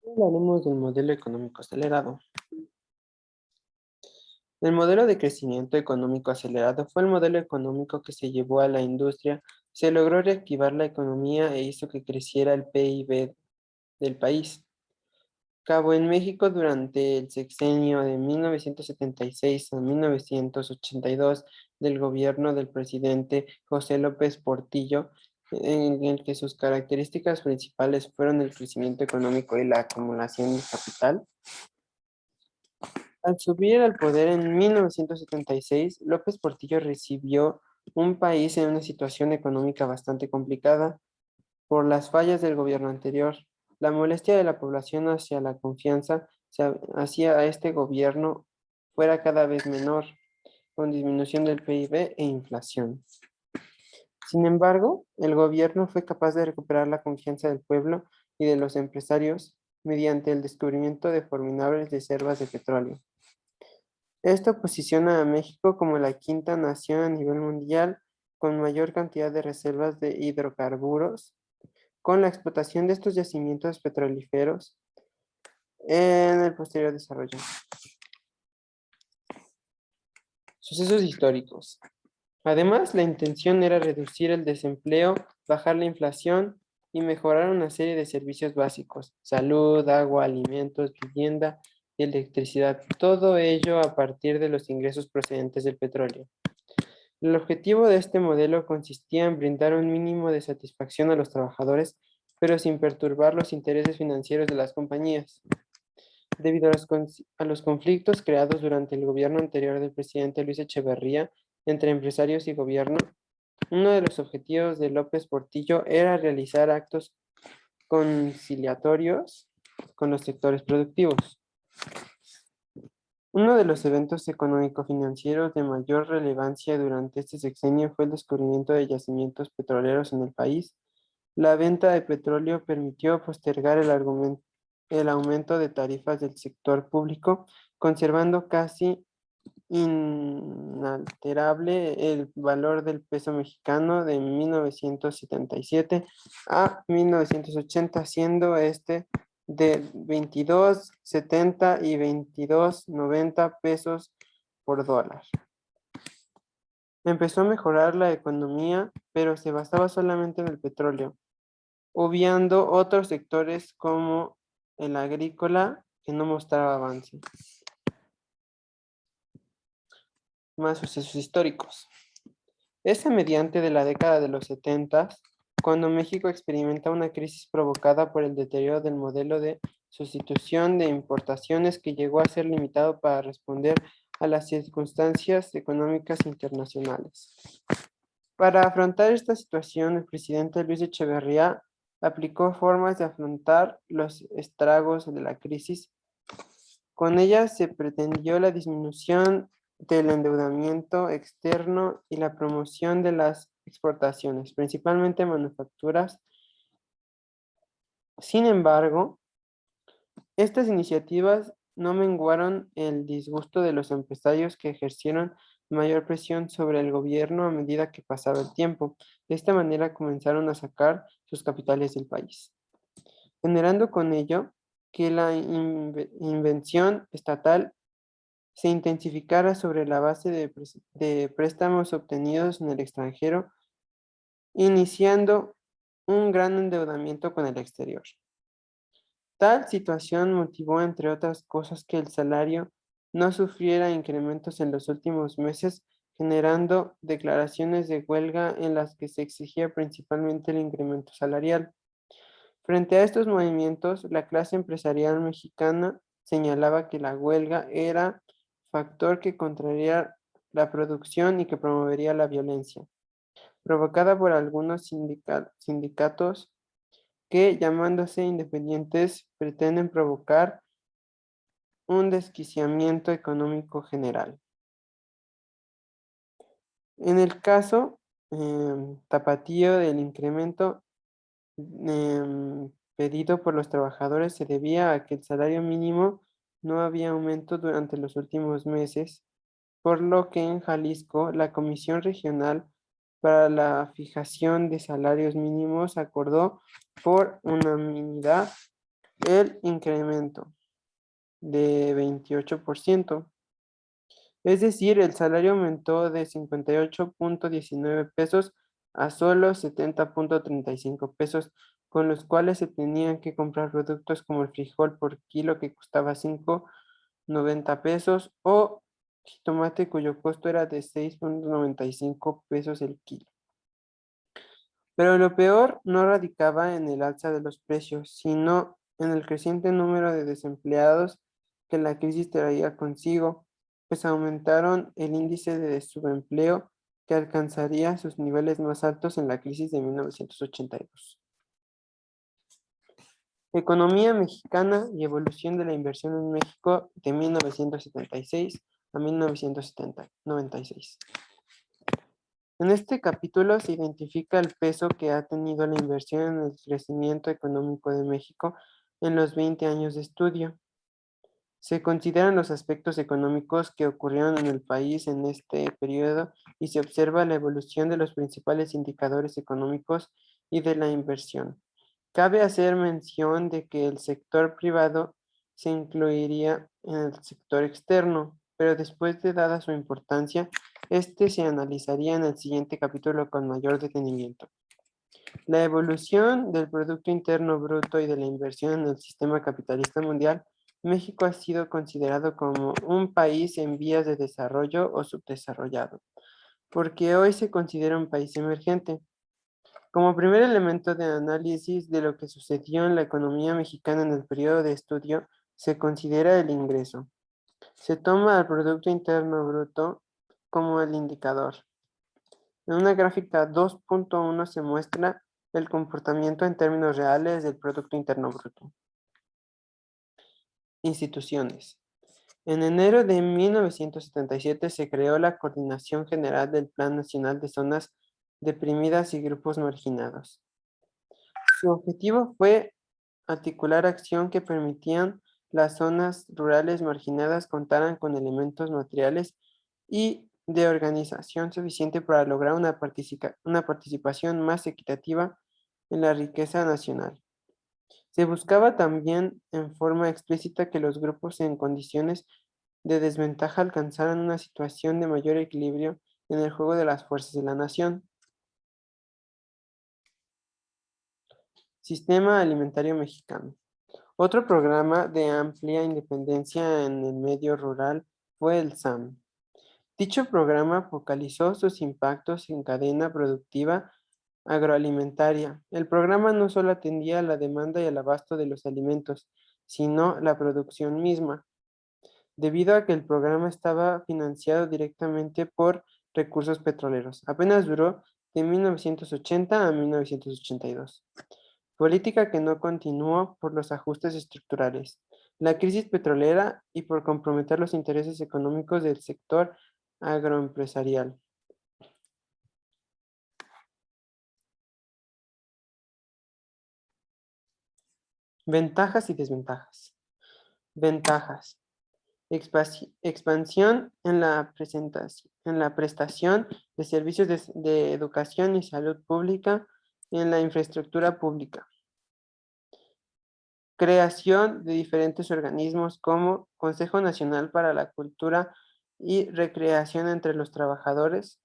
Hablaremos del modelo económico acelerado. El modelo de crecimiento económico acelerado fue el modelo económico que se llevó a la industria, se logró reactivar la economía e hizo que creciera el PIB del país. Cabo en México durante el sexenio de 1976 a 1982 del gobierno del presidente José López Portillo, en el que sus características principales fueron el crecimiento económico y la acumulación de capital. Al subir al poder en 1976, López Portillo recibió un país en una situación económica bastante complicada por las fallas del gobierno anterior. La molestia de la población hacia la confianza hacia este gobierno fuera cada vez menor, con disminución del PIB e inflación. Sin embargo, el gobierno fue capaz de recuperar la confianza del pueblo y de los empresarios mediante el descubrimiento de formidables reservas de petróleo. Esto posiciona a México como la quinta nación a nivel mundial con mayor cantidad de reservas de hidrocarburos, con la explotación de estos yacimientos petrolíferos en el posterior desarrollo. Sucesos históricos. Además, la intención era reducir el desempleo, bajar la inflación y mejorar una serie de servicios básicos: salud, agua, alimentos, vivienda y electricidad. Todo ello a partir de los ingresos procedentes del petróleo. El objetivo de este modelo consistía en brindar un mínimo de satisfacción a los trabajadores, pero sin perturbar los intereses financieros de las compañías. Debido a los conflictos creados durante el gobierno anterior del presidente Luis Echeverría entre empresarios y gobierno, uno de los objetivos de López Portillo era realizar actos conciliatorios con los sectores productivos. Uno de los eventos económico-financieros de mayor relevancia durante este sexenio fue el descubrimiento de yacimientos petroleros en el país. La venta de petróleo permitió postergar el aumento de tarifas del sector público, conservando casi inalterable el valor del peso mexicano de 1977 a 1980, siendo este de 22.70 y 22.90 pesos por dólar. Empezó a mejorar la economía, pero se basaba solamente en el petróleo, obviando otros sectores como el agrícola, que no mostraba avance. Más sucesos históricos. Es a mediante de la década de los 70 cuando México experimenta una crisis provocada por el deterioro del modelo de sustitución de importaciones que llegó a ser limitado para responder a las circunstancias económicas internacionales. Para afrontar esta situación, el presidente Luis Echeverría aplicó formas de afrontar los estragos de la crisis. Con ella se pretendió la disminución del endeudamiento externo y la promoción de las exportaciones, principalmente manufacturas. Sin embargo, estas iniciativas no menguaron el disgusto de los empresarios, que ejercieron mayor presión sobre el gobierno a medida que pasaba el tiempo. De esta manera comenzaron a sacar sus capitales del país, generando con ello que la invención estatal se intensificara sobre la base de préstamos obtenidos en el extranjero, iniciando un gran endeudamiento con el exterior. Tal situación motivó, entre otras cosas, que el salario no sufriera incrementos en los últimos meses, generando declaraciones de huelga en las que se exigía principalmente el incremento salarial. Frente a estos movimientos, la clase empresarial mexicana señalaba que la huelga era factor que contraría la producción y que promovería la violencia, provocada por algunos sindicatos que, llamándose independientes, pretenden provocar un desquiciamiento económico general. En el caso tapatío, del incremento pedido por los trabajadores se debía a que el salario mínimo no había aumento durante los últimos meses, por lo que en Jalisco la Comisión Regional para la Fijación de Salarios Mínimos acordó por unanimidad el incremento 28%. Es decir, el salario aumentó de 58.19 pesos a solo 70.35 pesos, con los cuales se tenían que comprar productos como el frijol por kilo que costaba 5.90 pesos o jitomate cuyo costo era de 6.95 pesos el kilo. Pero lo peor no radicaba en el alza de los precios, sino en el creciente número de desempleados que la crisis traía consigo, pues aumentaron el índice de subempleo que alcanzaría sus niveles más altos en la crisis de 1982. Economía mexicana y evolución de la inversión en México de 1976 a 1996. En este capítulo se identifica el peso que ha tenido la inversión en el crecimiento económico de México en los 20 años de estudio. Se consideran los aspectos económicos que ocurrieron en el país en este periodo y se observa la evolución de los principales indicadores económicos y de la inversión. Cabe hacer mención de que el sector privado se incluiría en el sector externo, pero después de dada su importancia, este se analizaría en el siguiente capítulo con mayor detenimiento. La evolución del Producto Interno Bruto y de la inversión en el sistema capitalista mundial. México ha sido considerado como un país en vías de desarrollo o subdesarrollado, porque hoy se considera un país emergente. Como primer elemento de análisis de lo que sucedió en la economía mexicana en el periodo de estudio, se considera el ingreso. Se toma al Producto Interno Bruto como el indicador. En una gráfica 2.1 se muestra el comportamiento en términos reales del Producto Interno Bruto. Instituciones. En enero de 1977 se creó la Coordinación General del Plan Nacional de Zonas Deprimidas y Grupos Marginados. Su objetivo fue articular acción que permitían las zonas rurales marginadas contaran con elementos materiales y de organización suficiente para lograr una participación más equitativa en la riqueza nacional. Se buscaba también en forma explícita que los grupos en condiciones de desventaja alcanzaran una situación de mayor equilibrio en el juego de las fuerzas de la nación. Sistema Alimentario Mexicano. Otro programa de amplia independencia en el medio rural fue el SAM. Dicho programa focalizó sus impactos en cadena productiva agroalimentaria. El programa no solo atendía a la demanda y el abasto de los alimentos, sino la producción misma, debido a que el programa estaba financiado directamente por recursos petroleros. Apenas duró de 1980 a 1982. Política que no continuó por los ajustes estructurales, la crisis petrolera y por comprometer los intereses económicos del sector agroempresarial. Ventajas y desventajas. Ventajas. Expansión en la prestación de servicios de educación y salud pública en la infraestructura pública. Creación de diferentes organismos como Consejo Nacional para la Cultura y Recreación entre los Trabajadores,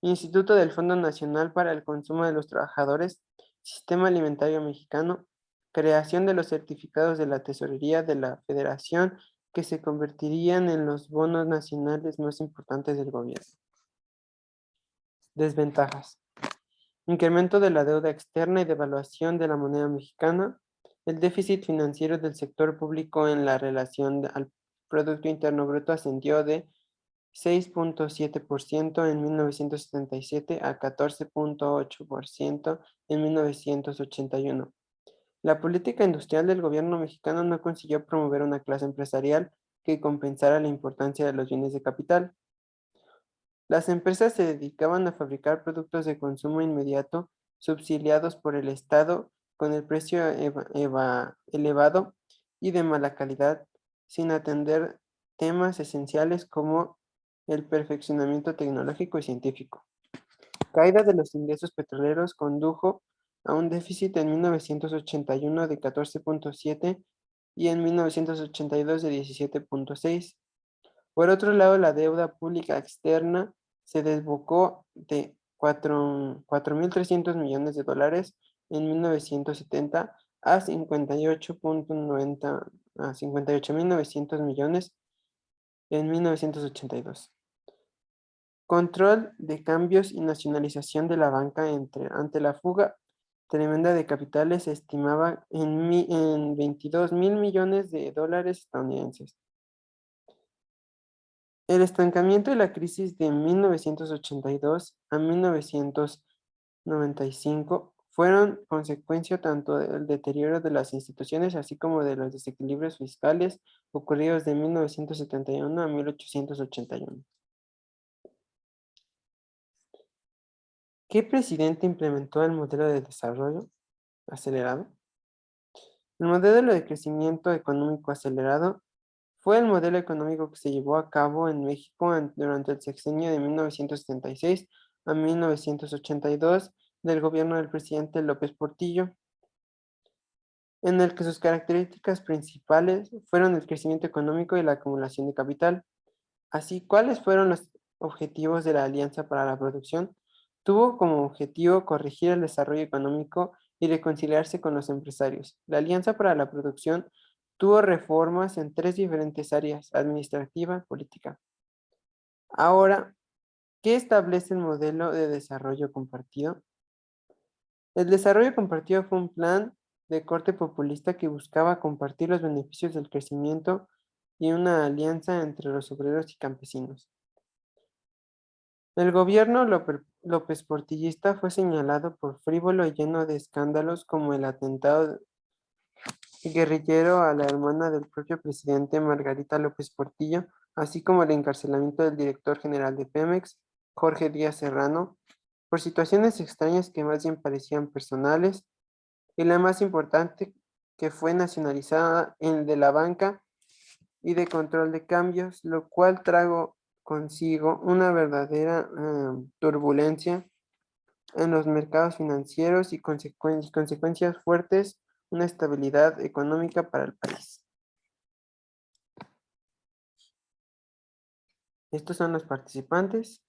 Instituto del Fondo Nacional para el Consumo de los Trabajadores, Sistema Alimentario Mexicano, creación de los certificados de la Tesorería de la Federación que se convertirían en los bonos nacionales más importantes del gobierno. Desventajas. Incremento de la deuda externa y devaluación de la moneda mexicana. El déficit financiero del sector público en la relación al Producto Interno Bruto ascendió de 6.7% en 1977 a 14.8% en 1981. La política industrial del gobierno mexicano no consiguió promover una clase empresarial que compensara la importancia de los bienes de capital. Las empresas se dedicaban a fabricar productos de consumo inmediato subsidiados por el Estado con el precio elevado y de mala calidad, sin atender temas esenciales como el perfeccionamiento tecnológico y científico. Caída de los ingresos petroleros condujo a un déficit en 1981 de 14.7 y en 1982 de 17,6. Por otro lado, la deuda pública externa se desbocó de 4.300 millones de dólares en 1970 a 58.900 millones en 1982. Control de cambios y nacionalización de la banca ante la fuga tremenda de capitales se estimaba en 22.000 millones de dólares estadounidenses. El estancamiento y la crisis de 1982 a 1995 fueron consecuencia tanto del deterioro de las instituciones así como de los desequilibrios fiscales ocurridos de 1971 a 1881. ¿Qué presidente implementó el modelo de desarrollo acelerado? El modelo de crecimiento económico acelerado fue el modelo económico que se llevó a cabo en México durante el sexenio de 1976 a 1982 del gobierno del presidente López Portillo, en el que sus características principales fueron el crecimiento económico y la acumulación de capital. Así, ¿cuáles fueron los objetivos de la Alianza para la Producción? Tuvo como objetivo corregir el desarrollo económico y reconciliarse con los empresarios. La Alianza para la Producción tuvo reformas en tres diferentes áreas: administrativa y política. Ahora, ¿qué establece el modelo de desarrollo compartido? El desarrollo compartido fue un plan de corte populista que buscaba compartir los beneficios del crecimiento y una alianza entre los obreros y campesinos. El gobierno López Portillista fue señalado por frívolo y lleno de escándalos como el atentado guerrillero a la hermana del propio presidente Margarita López Portillo, así como el encarcelamiento del director general de Pemex, Jorge Díaz Serrano, por situaciones extrañas que más bien parecían personales, y la más importante, que fue nacionalizada en de la banca y de control de cambios, lo cual trajo consigo una verdadera turbulencia en los mercados financieros y consecuencias fuertes, una estabilidad económica para el país. Estos son los participantes.